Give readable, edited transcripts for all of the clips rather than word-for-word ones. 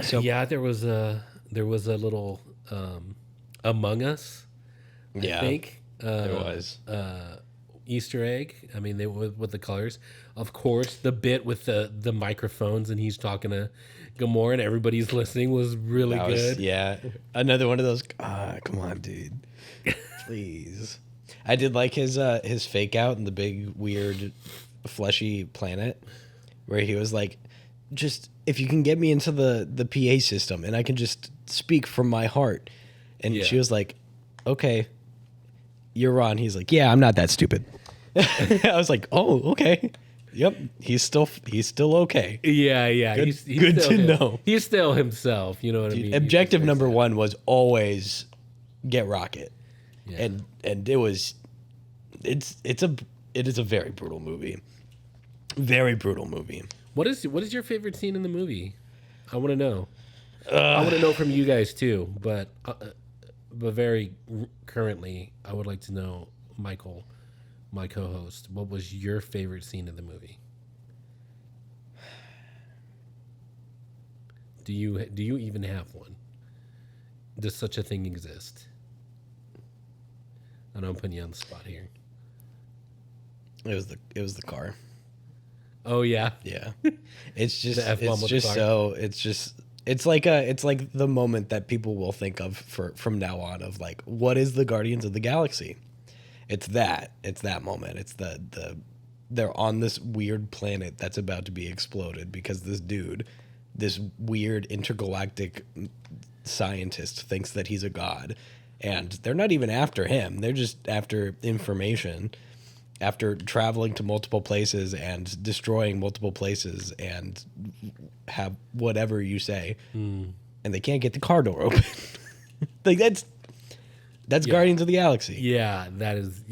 So Yeah, there was a little Among Us, I yeah, think. there was. Easter egg. I mean, they with the colors. Of course, the bit with the microphones and he's talking to Gamora and everybody's listening was really That was, good. yeah, another one of those. Come on, dude, please. I did like his fake out in the big weird fleshy planet, where he was like, just if you can get me into the PA system and I can just speak from my heart, and Yeah. she was like, okay, you're Ron. He's like, yeah, I'm not that stupid. I was like, oh, okay, yep, he's still okay. Yeah, yeah. Good- He's good still to him. know. He's still himself. You know what I mean? Objective He's number very one was always get Rocket, sad. Yeah. and it is a very brutal movie, very brutal movie. What is your favorite scene in the movie? I want to know. I want to know from you guys too, but very currently, I would like to know, Michael, my co-host, what was your favorite scene in the movie? Do you even have one? Does such a thing exist? I know I'm putting you on the spot here. It was the car. Oh yeah, Yeah, it's just The F-bomb it's with the just car. so it's like the moment that people will think of from now on of like, what is the Guardians of the Galaxy? It's that moment. It's the they're on this weird planet that's about to be exploded because this weird intergalactic scientist thinks that he's a god, and they're not even after him. They're just after information. After traveling to multiple places and destroying multiple places and have whatever you say, and they can't get the car door open. Like that's Guardians of the Galaxy. yeah, that is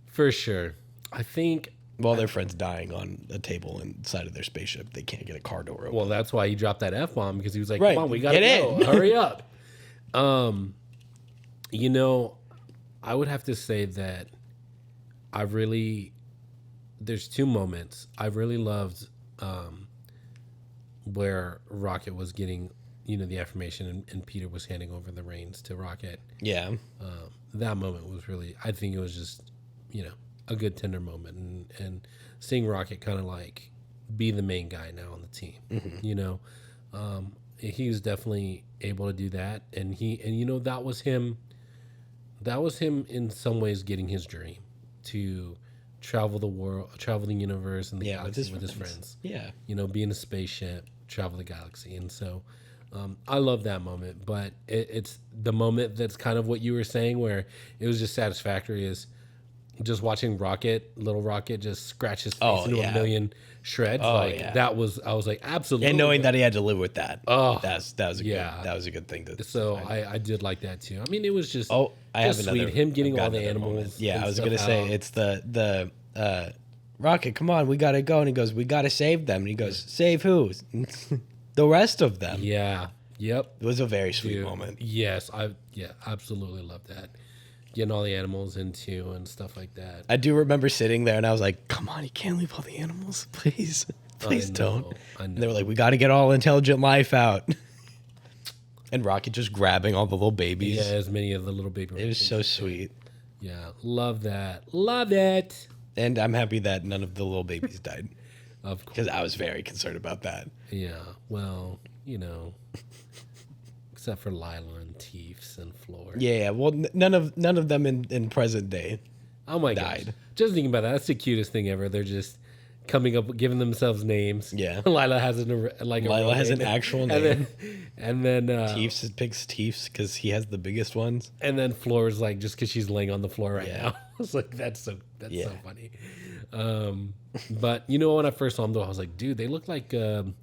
for sure. I think. While their friend's dying on a table inside of their spaceship, they can't get a car door open. Well, that's why he dropped that F-bomb, because he was like, Right. "Come on, we gotta Get go, in." hurry up." You know, I would have to say that there's two moments I really loved, where Rocket was getting, the affirmation, and Peter was handing over the reins to Rocket. Yeah. That moment was really, I think it was just, a good tender moment, and seeing Rocket kind of like be the main guy now on the team. He was definitely able to do that, and that was him. That was him in some ways getting his dream to travel the world, travel the universe, and the galaxy with his friends. Yeah. Be in a spaceship, travel the galaxy, and so I love that moment. But it's the moment that's kind of what you were saying, where it was just satisfactory, is just watching little Rocket, just scratch his face into a million shreds. That was, I was like, absolutely. And knowing that he had to live with that. Oh, that was a good thing to. So I did like that too. I mean, it was just I have just another. sweet. Him getting I've got all the another animals. moment. Yeah, and I was stuff gonna say out. it's the Rocket. Come on, we gotta go. And he goes, we gotta save them. And he goes, save who? The rest of them. Yeah. Yep. It was a very sweet Dude, moment. Yes, I absolutely love that. Getting all the animals into and stuff like that. I do remember sitting there and I was like, come on, you can't leave all the animals. Please. Please don't. I know. And they were like, we got to get all intelligent life out. And Rocket just grabbing all the little babies. Yeah, as many of the little baby. It was so sweet. Yeah, love that. Love it. And I'm happy that none of the little babies died. Of course. Because I was very concerned about that. Yeah, well, except for Lila and Teefs and Floor. Yeah, well, none of them in present day. Oh my died. gosh. Just thinking about that. That's the cutest thing ever. They're just coming up, giving themselves names. Yeah. Lila has Lila has an actual name. And then Teefs picks Teefs because he has the biggest ones. And then Floor's like, just because she's laying on the floor right Yeah. now. I was like, that's so funny. But when I first saw them though, I was like, dude, they look like the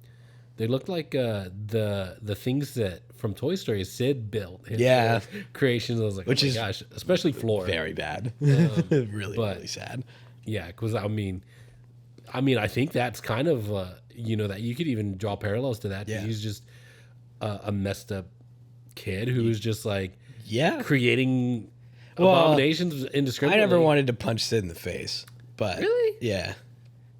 things that from Toy Story Sid built. His creations. I was like, oh my gosh, especially Floor. Very bad. Really sad. Yeah, because I mean, I think that's kind of that you could even draw parallels to that. 'Cause he's just a messed up kid who's just like creating abominations indiscriminately. I never wanted to punch Sid in the face, but really, yeah,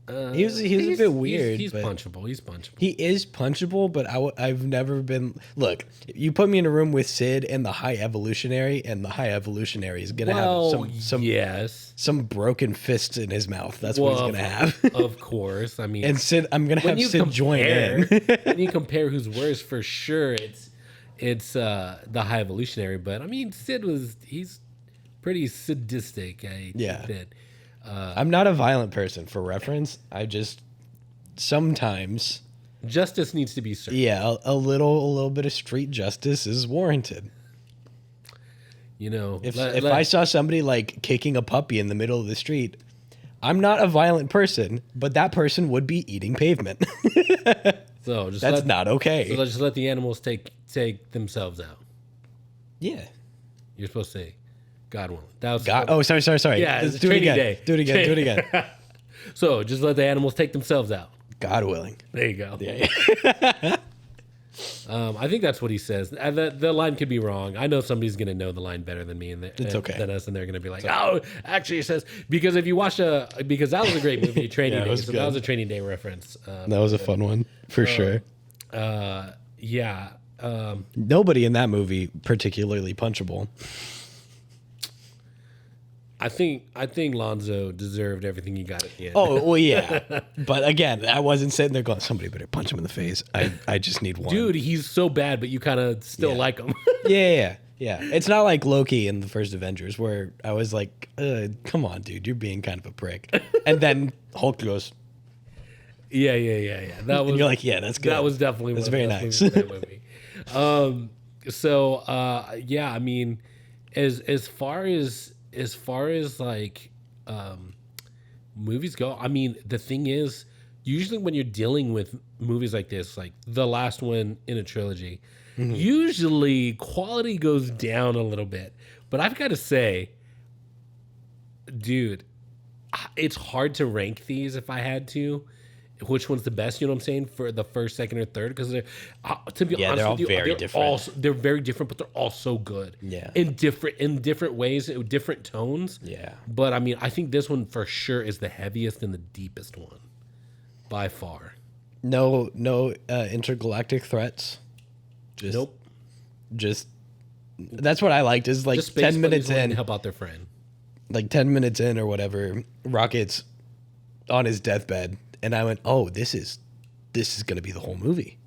He was a bit weird, He's but punchable. He's punchable. he is punchable. But I've never been. Look, you put me in a room with Sid and the High Evolutionary, and the High Evolutionary is gonna have yes. some broken fists in his mouth. That's what he's gonna have. Of course. I mean, And Sid, I'm gonna have Sid join in. When you compare who's worse, for sure, it's the High Evolutionary. But I mean, he's pretty sadistic. I Yeah. think that. I'm not a violent person. For reference, I just sometimes, Justice needs to be served. yeah, a little bit of street justice is warranted. You know, If I saw somebody like kicking a puppy in the middle of the street, I'm not a violent person, but that person would be eating pavement. so just That's not okay. So just let the animals take themselves out. Yeah. You're supposed to say, God willing. That was God. Oh, sorry. Yeah, Let's it's do it training again. day. Do it again. So just let the animals take themselves out. God willing. There you go. Yeah. I think that's what he says. The line could be wrong. I know somebody's going to know the line better than me It's okay. than us, and they're going to be like, "Oh, actually, it says," because if you watch because that was a great movie, Training Day. So that was a Training Day reference. That was a fun one for sure. Yeah. Nobody in that movie particularly punchable. I think Lonzo deserved everything he got at the end. Oh, well, yeah. But again, I wasn't sitting there going, somebody better punch him in the face. I just need one. Dude, he's so bad, but you kind of still like him. Yeah. It's not like Loki in the first Avengers where I was like, come on, dude, you're being kind of a prick. And then Hulk goes, Yeah. That was. and you're like, yeah, that's good. That was definitely. That's very nice. That movie. Yeah, I mean, as far as like movies go, I mean, the thing is, usually when you're dealing with movies like this, like the last one in a trilogy, usually quality goes down a little bit. But I've got to say, dude, it's hard to rank these if I had to. Which one's the best? You know what I'm saying, for the first, second, or third? Because they're, to be honest they're all with you, very different. They're very different, but they're all so good. Yeah. in different ways, different tones. Yeah. But I mean, I think this one for sure is the heaviest and the deepest one, by far. No intergalactic threats. Nope. Just that's what I liked. Is like Just space 10 minutes buddies wanting in, to help out their friend. like 10 minutes in or whatever. Rocket's on his deathbed, and I went, "Oh, this is gonna be the whole movie."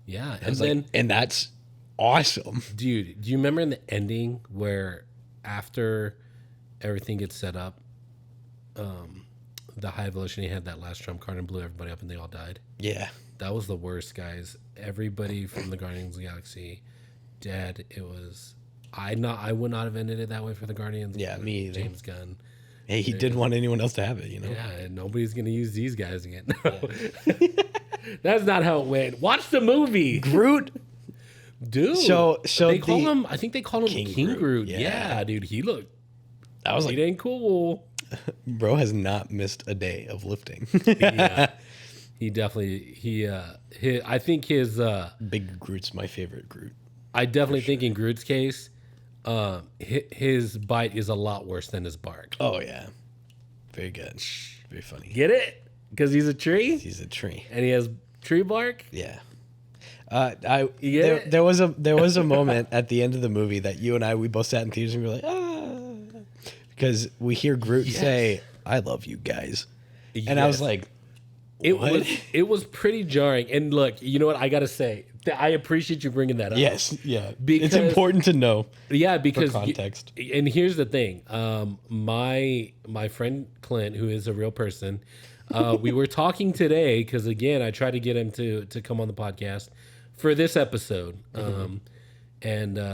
Yeah, And then and that's awesome. dude, do you remember in the ending where after everything gets set up, the High Evolutionary had that last trump card and blew everybody up and they all died? Yeah. That was the worst, guys. Everybody from the Guardians of the Galaxy dead. It was I would not have ended it that way for the Guardians. Yeah, me either. James Gunn. Hey, he didn't want anyone else to have it, Yeah, and nobody's gonna use these guys again. No. That's not how it went. Watch the movie. Groot. Dude. So they call him, I think they call him King Groot. Yeah. Yeah, dude. He I was like, ain't cool. bro has not missed a day of lifting. Yeah. He definitely I think his Big Groot's my favorite Groot. I definitely think in Groot's case, his bite is a lot worse than his bark. Oh yeah, very good, very funny. Get it? Because he's a tree He's a tree. and he has tree bark. Yeah. it? There was a moment at the end of the movie that you and we both sat in theaters and we were like, because we hear Groot say, "I love you guys," and I was Yes. like, It was pretty jarring. And look, you know what I gotta say? I appreciate you bringing that up. yes, yeah, Because- it's important to know. Yeah, because context. And here's the thing. My friend Clint, who is a real person, we were talking today because again, I tried to get him to come on the podcast for this episode, and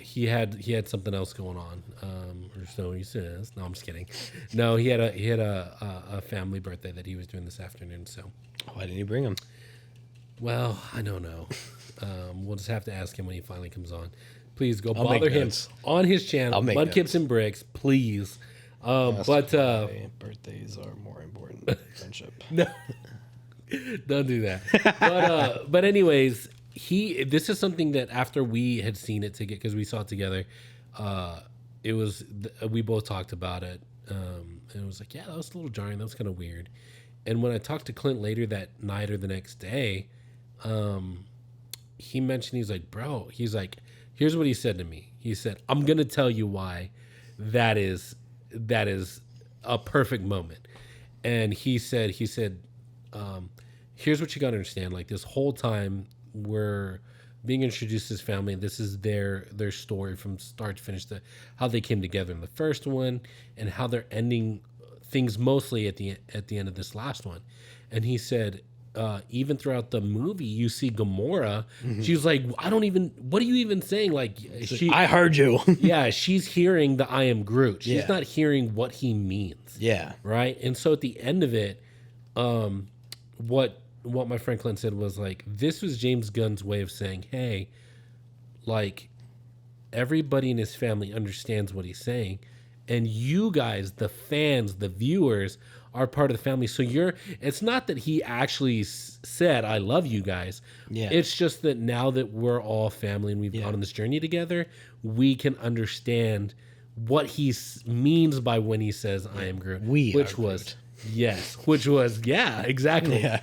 he had something else going on, or so he says. No, I'm just kidding. No, he had a family birthday that he was doing this afternoon. So, Why didn't you bring him? well, I don't know. We'll just have to ask him when he finally comes on. Please go I'll bother make him notes. on his channel, I'll make Mud notes. Kips and Bricks, please. But Birthdays are more important than friendship. no, don't do that. But anyways, this is something that after we had seen it together, because we saw it together, we both talked about it, and it was like, yeah, that was a little jarring. That was kind of weird. And when I talked to Clint later that night or the next day, he mentioned, he's like, bro, he's like, here's what he said to me. He said, I'm gonna tell you why that is a perfect moment. And he said, here's what you gotta understand. Like this whole time we're being introduced to this family. This is their story from start to finish. How they came together in the first one, and how they're ending things mostly at the end of this last one. And he said, even throughout the movie, you see Gamora. She's like, I don't even. What are you even saying? Like, I heard you. yeah, she's hearing the I am Groot. She's Yeah. not hearing what he means. Yeah. Right. And so at the end of it, what my friend Clint said was like, this was James Gunn's way of saying, hey, like everybody in his family understands what he's saying, and you guys, the fans, the viewers, are part of the family. So it's not that he actually said, I love you guys. Yeah. It's just that now that we're all family and we've gone on this journey together, we can understand what he means by when he says, I am Groot. Which was, yeah, exactly. Yeah.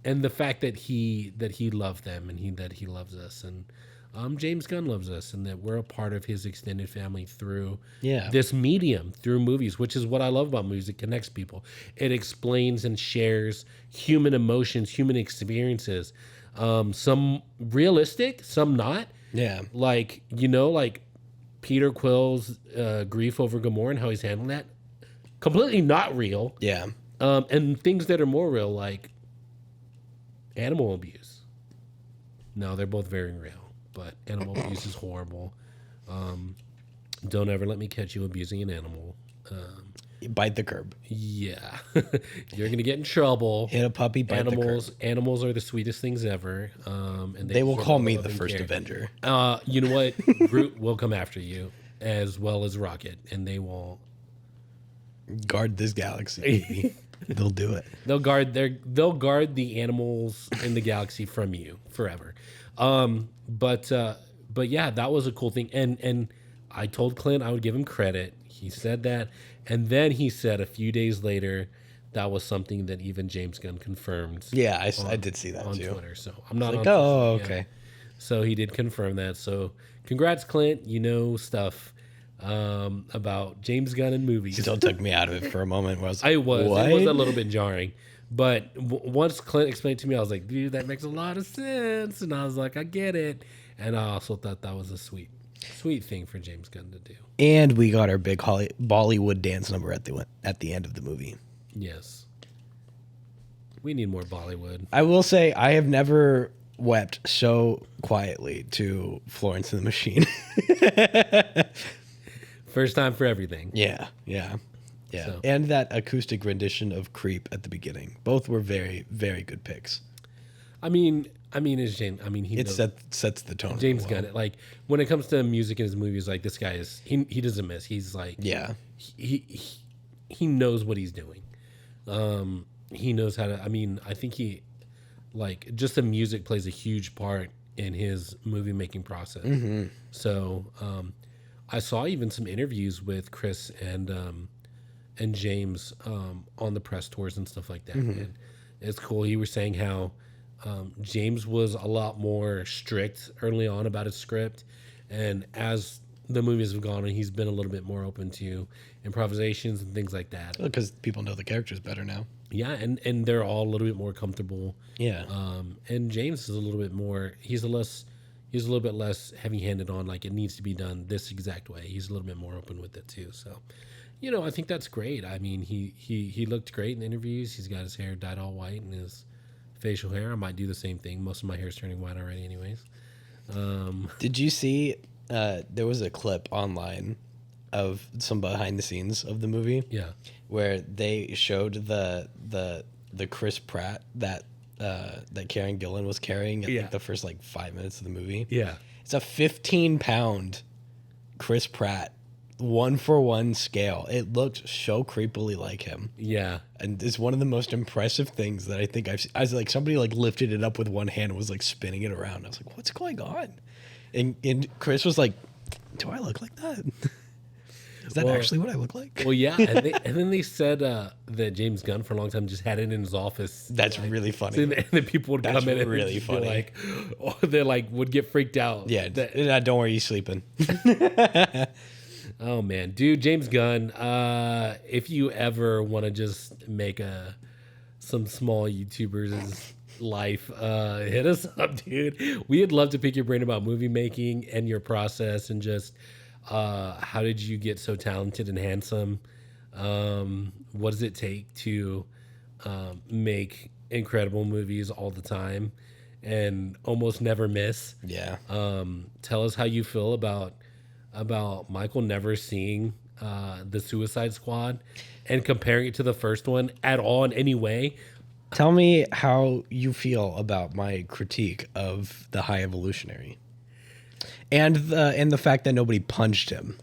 And the fact that he loved them, and that he loves us, and James Gunn loves us, and that we're a part of his extended family through this medium, through movies, which is what I love about movies. It connects people. It explains and shares human emotions, human experiences, some realistic, some not. Yeah. Like, like Peter Quill's grief over Gamora and how he's handling that. Completely not real. Yeah. And things that are more real, like animal abuse. No, they're both very real. But animal abuse is horrible. Don't ever let me catch you abusing an animal. Bite the curb. Yeah. You're going to get in trouble. Hit a puppy, bite the curb. Animals are the sweetest things ever. And they will call me the first Avenger. You know what? Groot will come after you, as well as Rocket, and they will guard this galaxy, baby. They'll do it. They'll guard the animals in the galaxy from you forever. But yeah, that was a cool thing. And I told Clint I would give him credit. He said that. And then he said a few days later, that was something that even James Gunn confirmed. Yeah, I did see that on too. Twitter. So I'm not like, on oh, Twitter okay. yet. So he did confirm that. So congrats, Clint. You know stuff about James Gunn and movies. Still took me out of it for a moment. Where It was what? a little bit jarring. But once Clint explained to me, I was like, dude, that makes a lot of sense. And I was like, I get it. And I also thought that was a sweet thing for James Gunn to do. And we got our big Bollywood dance number at the end of the movie. Yes. We need more Bollywood. I will say I have never wept so quietly to Florence and the Machine. First time for everything. Yeah. So. And that acoustic rendition of Creep at the beginning. Both were very, very good picks. I mean, it's James. I mean, sets the tone. James Gunn. Like when it comes to music in his movies, like this guy is he doesn't miss. He's like he knows what he's doing. He knows how to. I mean, I think he like just the music plays a huge part in his movie making process. Mm-hmm. So I saw even some interviews with Chris and James on the press tours and stuff like that. Mm-hmm. And it's cool. He was saying how James was a lot more strict early on about his script, and as the movies have gone on, he's been a little bit more open to improvisations and things like that. Because people know the characters better now. Yeah, and they're all a little bit more comfortable. Yeah. And James is a little bit more. He's a little bit less heavy-handed on like it needs to be done this exact way. He's a little bit more open with it too. So, I think that's great. I mean, he looked great in interviews. He's got his hair dyed all white and his facial hair. I might do the same thing. Most of my hair's turning white already, anyways. Did you see? There was a clip online of some behind the scenes of the movie. Yeah, where they showed the Chris Pratt that Karen Gillan was carrying at like the first 5 minutes of the movie. Yeah, it's a 15-pound Chris Pratt, 1-for-1 scale. It looked so creepily like him. Yeah, and it's one of the most impressive things that I think I've seen. I was like, somebody lifted it up with one hand and was spinning it around. I was like, what's going on? And Chris was like, do I look like that? Is that actually what I look like? Well, yeah, and then they said that James Gunn for a long time just had it in his office. That's like, really funny. so and then people would That's come in really and funny. be like, oh, they like would get freaked out. Yeah, that, don't worry, he's sleeping. oh man, dude, James Gunn. If you ever want to just make some small YouTubers' life, hit us up, dude. We'd love to pick your brain about movie making and your process, and just how did you get so talented and handsome? What does it take to make incredible movies all the time and almost never miss? Yeah. Tell us how you feel about Michael never seeing the Suicide Squad and comparing it to the first one at all in any way. Tell me how you feel about my critique of the High Evolutionary, and the fact that nobody punched him.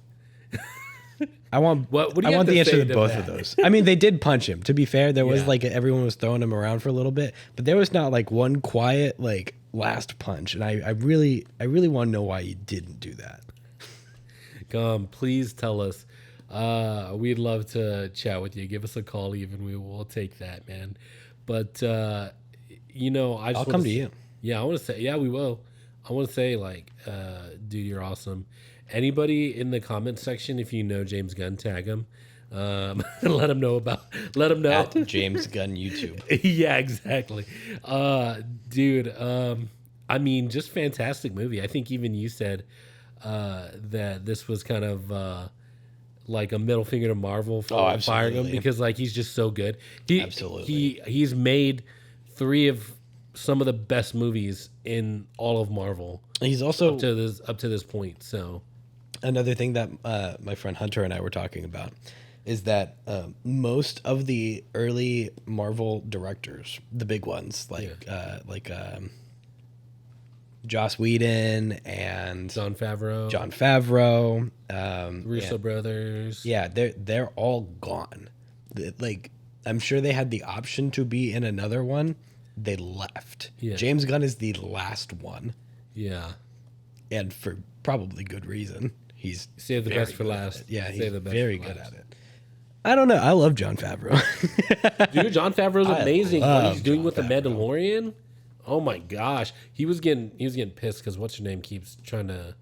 I want What do you I have want to the answer say to to both that? of those. I mean, they did punch him. To be fair, there was Yeah. like everyone was throwing him around for a little bit, but there was not like one quiet like last punch. And I really want to know why you didn't do that. Please tell us. We'd love to chat with you. Give us a call, even we will take that, man. But I just I'll come to you. Yeah, I want to say, yeah, we will. I want to say, like, dude, you're awesome. Anybody in the comment section, if you know James Gunn, tag him. Let him know. At James Gunn YouTube. Yeah, exactly. Dude, I mean, just fantastic movie. I think even you said that this was kind of like a middle finger to Marvel for firing him, absolutely. because like he's just so good. Absolutely. He's made 3 of some of the best movies in all of Marvel He's also up to this point. So another thing that my friend Hunter and I were talking about is that most of the early Marvel directors, the big ones like Joss Whedon and Jon Favreau, Russo brothers. Yeah, they're all gone. Like, I'm sure they had the option to be in another one. They left. Yeah. James Gunn is the last one, Yeah. and for probably good reason. He's Save the very best for good at last. it. Yeah, he's Save the best very for good last. at it. I don't know. I love Jon Favreau. Dude, Jon Favreau's amazing. What love he's doing Jon with the Favreau. Mandalorian. Oh my gosh. He was getting pissed because what's your name keeps trying to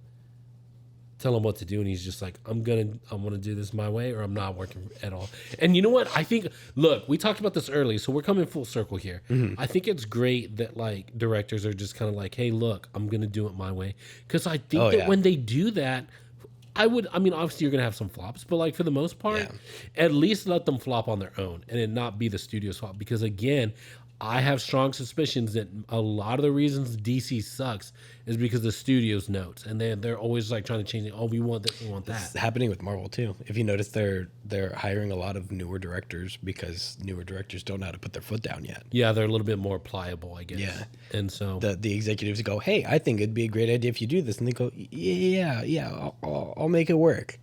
tell him what to do, and he's just like, I'm gonna do this my way, or I'm not working at all. And you know what? I think, look, we talked about this early, so we're coming full circle here. Mm-hmm. I think it's great that like directors are just kind of like, hey, look, I'm gonna do it my way, because I think that yeah. when they do that, I mean, obviously you're gonna have some flops, but like for the most part, at least let them flop on their own and it not be the studio's fault. Because again, I have strong suspicions that a lot of the reasons DC sucks is because the studio's notes, and they're always like trying to change it. Oh, we want this, we want that. It's happening with Marvel too. If you notice, they're hiring a lot of newer directors because newer directors don't know how to put their foot down yet. Yeah, they're a little bit more pliable, I guess. Yeah. And so The executives go, "Hey, I think it'd be a great idea if you do this," and they go, "Yeah, I'll make it work."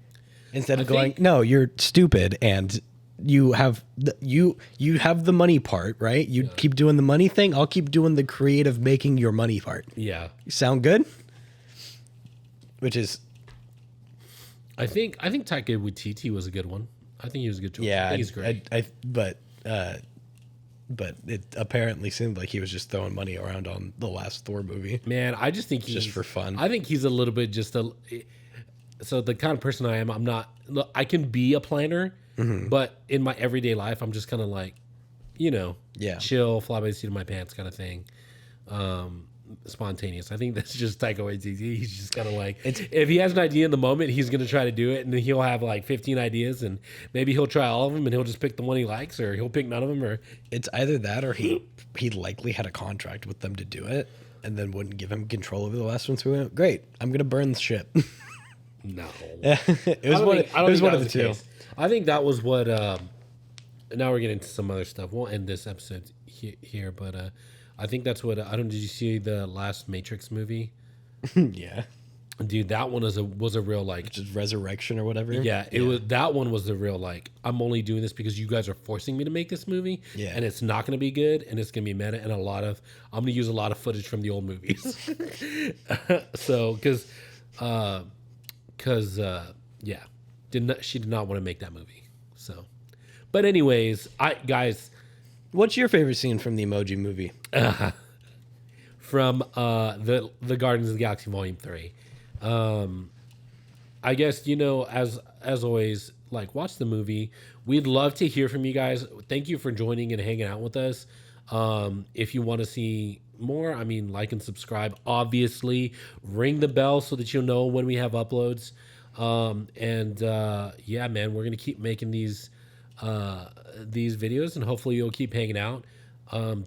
Instead of going, "No, you're stupid," and you have you have the money part, right? You keep doing the money thing. I'll keep doing the creative, making your money part. yeah, Sound good? Which is, I think Taika Waititi was a good one. I think he was a good choice. yeah, I think he's great. But it apparently seemed like he was just throwing money around on the last Thor movie. Man, I just think he's Just for fun. I think he's a little bit just a. So the kind of person I am, I'm not. Look, I can be a planner, but in my everyday life, I'm just kind of like, Yeah. chill, fly by the seat of my pants kind of thing. Spontaneous. I think that's just Taika Waititi. He's just kind of like, if he has an idea in the moment, he's going to try to do it, and then he'll have like 15 ideas, and maybe he'll try all of them, and he'll just pick the one he likes, or he'll pick none of them, or It's either that or he likely had a contract with them to do it and then wouldn't give him control over the last one. So we went, great, I'm gonna burn the ship. no. It was one of the two. Case. I think that was what. Now we're getting into some other stuff. We'll end this episode here, but I think that's what. I don't. Did you see the last Matrix movie? Yeah. Dude, that one was a real like. Just resurrection or whatever. Yeah, it was. That one was the real like. I'm only doing this because you guys are forcing me to make this movie. Yeah. And it's not going to be good, and it's going to be meta, and I'm going to use a lot of footage from the old movies. So, because yeah. She did not want to make that movie. So, but anyways, I guys, What's your favorite scene from the Emoji Movie? from the Guardians of the Galaxy Volume 3. I guess, as always, like, watch the movie. We'd love to hear from you guys. Thank you for joining and hanging out with us. If you want to see more, I mean, like and subscribe. Obviously, ring the bell so that you'll know when we have uploads. Yeah, man, we're gonna keep making these videos, and hopefully you'll keep hanging out.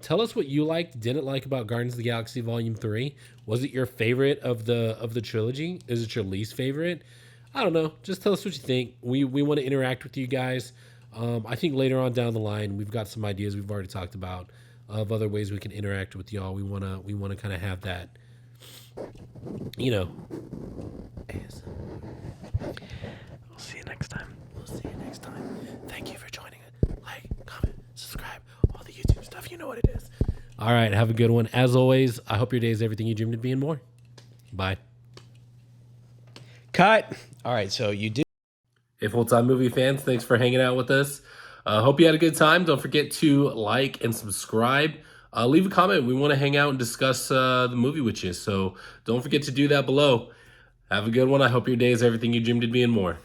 Tell us what you liked, didn't like about Guardians of the Galaxy Volume 3. Was it your favorite of the trilogy? Is it your least favorite? I don't know. Just tell us what you think. We want to interact with you guys. I think later on down the line, we've got some ideas we've already talked about of other ways we can interact with y'all. We wanna kind of have that, you know. We'll see you next time. We'll see you next time. Thank you for joining us. Like, comment, subscribe, all the YouTube stuff. You know what it is. All right. Have a good one. As always, I hope your day is everything you dreamed of being more. Bye. Cut. All right, so you did. Hey, full-time movie fans, thanks for hanging out with us. Hope you had a good time. Don't forget to like and subscribe. Leave a comment. We want to hang out and discuss the movie with you. So don't forget to do that below. Have a good one. I hope your day is everything you dreamed of being more.